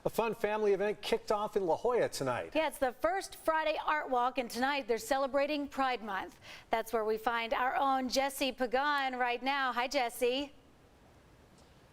A fun family event kicked off in La Jolla tonight. Yeah, it's the first Friday Art Walk, and tonight they're celebrating Pride Month. That's where we find our own Jesse Pagan right now. Hi, Jesse.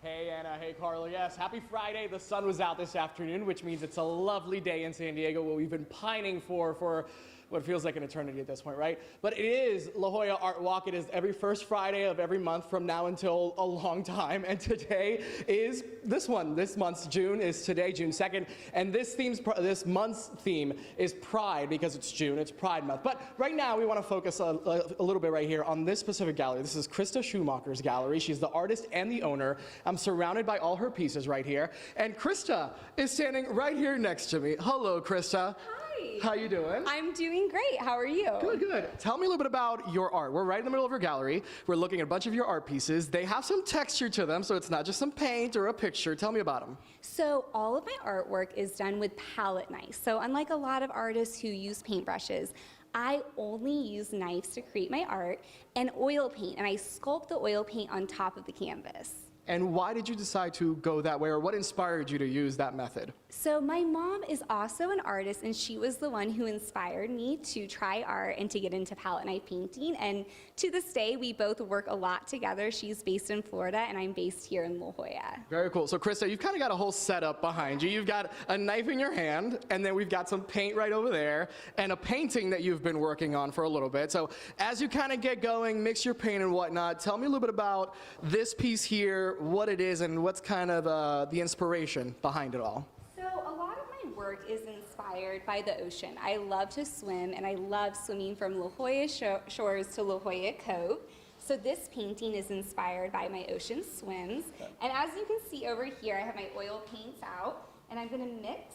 Hey, Anna. Hey, Carla. Yes, happy Friday. The sun was out this afternoon, which means it's a lovely day in San Diego, what we've been pining for what feels like an eternity at this point, right? But it is La Jolla Art Walk. It is every first Friday of every month from now until a long time. And today is this one. This month's June is today, June 2nd. And this month's theme is Pride because it's June. It's Pride Month. But right now we want to focus a little bit right here on this specific gallery. This is Krista Schumacher's gallery. She's the artist and the owner. I'm surrounded by all her pieces right here. And Krista is standing right here next to me. Hello, Krista. Hi. How you doing? I'm doing great. How are you? Good, good. Tell me a little bit about your art. We're right in the middle of your gallery. We're looking at a bunch of your art pieces. They have some texture to them, so it's not just some paint or a picture. Tell me about them. So all of my artwork is done with palette knives. So unlike a lot of artists who use paintbrushes, I only use knives to create my art and oil paint, and I sculpt the oil paint on top of the canvas. And why did you decide to go that way, or what inspired you to use that method? So my mom is also an artist, and she was the one who inspired me to try art and to get into palette knife painting. And to this day, we both work a lot together. She's based in Florida, and I'm based here in La Jolla. Very cool. So Krista, you've kind of got a whole setup behind you. You've got a knife in your hand, and then we've got some paint right over there, and a painting that you've been working on for a little bit. So as you kind of get going, mix your paint and whatnot, tell me a little bit about this piece here, what it is, and what's kind of the inspiration behind it all. So a lot of my work is inspired by the ocean. I love to swim, and I love swimming from La Jolla shores to La Jolla Cove. So this painting is inspired by my ocean swims. And as you can see over here, I have my oil paints out, and I'm gonna mix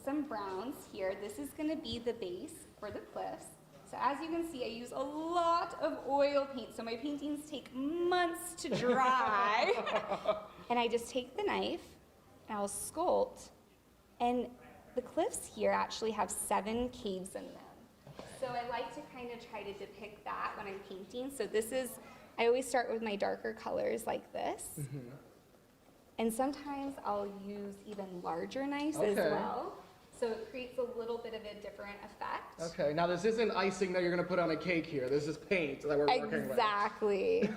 some browns here. This is gonna be the base for the cliffs. So as you can see, I use a lot of oil paint, so my paintings take months to dry. And I just take the knife, and I'll sculpt, and the cliffs here actually have 7 caves in them. So I like to kind of try to depict that when I'm painting. So this is, I always start with my darker colors like this. Mm-hmm. And sometimes I'll use even larger knives as well. So it creates a little bit of a different effect. Okay, now this isn't icing that you're gonna put on a cake here. This is paint that we're working with. Exactly.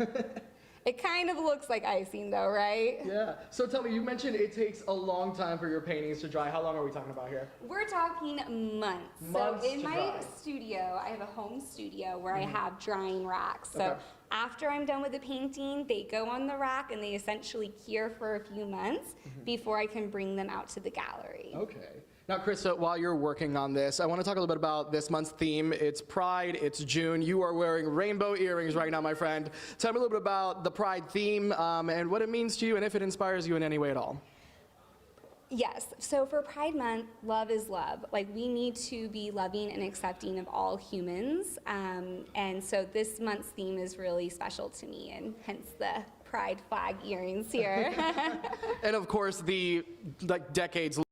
It kind of looks like icing though, right? Yeah. So tell me, you mentioned it takes a long time for your paintings to dry. How long are we talking about here? We're talking months. So in my studio, I have a home studio where I have drying racks. So after I'm done with the painting, they go on the rack and they essentially cure for a few months before I can bring them out to the gallery. Okay. Now, Krista, while you're working on this, I want to talk a little bit about this month's theme. It's Pride, it's June. You are wearing rainbow earrings right now, my friend. Tell me a little bit about the Pride theme and what it means to you and if it inspires you in any way at all. Yes, so for Pride Month, love is love. Like, we need to be loving and accepting of all humans. And so this month's theme is really special to me, and hence the Pride flag earrings here. And of course, the decades-long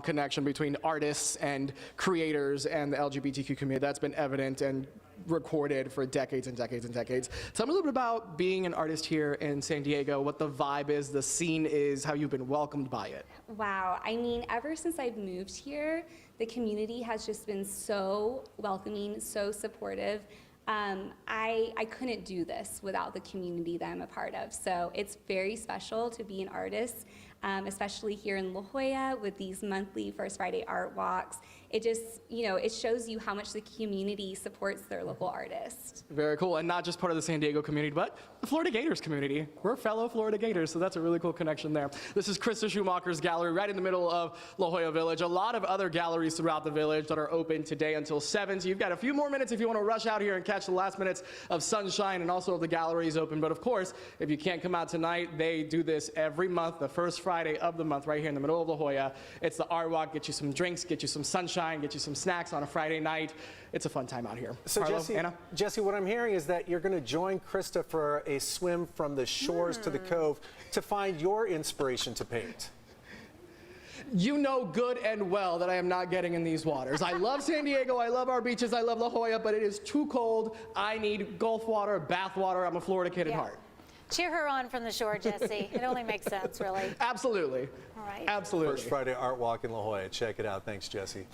connection between artists and creators and the LGBTQ community. That's been evident and recorded for decades and decades and decades. Tell me a little bit about being an artist here in San Diego, what the vibe is, the scene is, how you've been welcomed by it. Wow, I mean, ever since I've moved here, the community has just been so welcoming, so supportive. I couldn't do this without the community that I'm a part of. So it's very special to be an artist, especially here in La Jolla with these monthly First Friday art walks. It just, you know, it shows you how much the community supports their local artists. Very cool, and not just part of the San Diego community, but the Florida Gators community. We're fellow Florida Gators, so that's a really cool connection there. This is Krista Schumacher's gallery right in the middle of La Jolla Village. A lot of other galleries throughout the village that are open today until 7, so you've got a few more minutes if you want to rush out here and catch the last minutes of sunshine, and also the gallery is open. But of course, if you can't come out tonight, they do this every month, the first Friday of the month, right here in the middle of La Jolla. It's the Art Walk. Get you some drinks, get you some sunshine, get you some snacks on a Friday night. It's a fun time out here. So Carlo, Anna? Jesse, what I'm hearing is that you're going to join Krista for a swim from the shores to the cove to find your inspiration to paint. You know good and well that I am not getting in these waters. I love San Diego, I love our beaches, I love La Jolla, but it is too cold. I need Gulf water, bath water. I'm a Florida kid at heart. Cheer her on from the shore, Jesse. It only makes sense, really. Absolutely. All right. Absolutely. First Friday Art Walk in La Jolla. Check it out. Thanks, Jesse.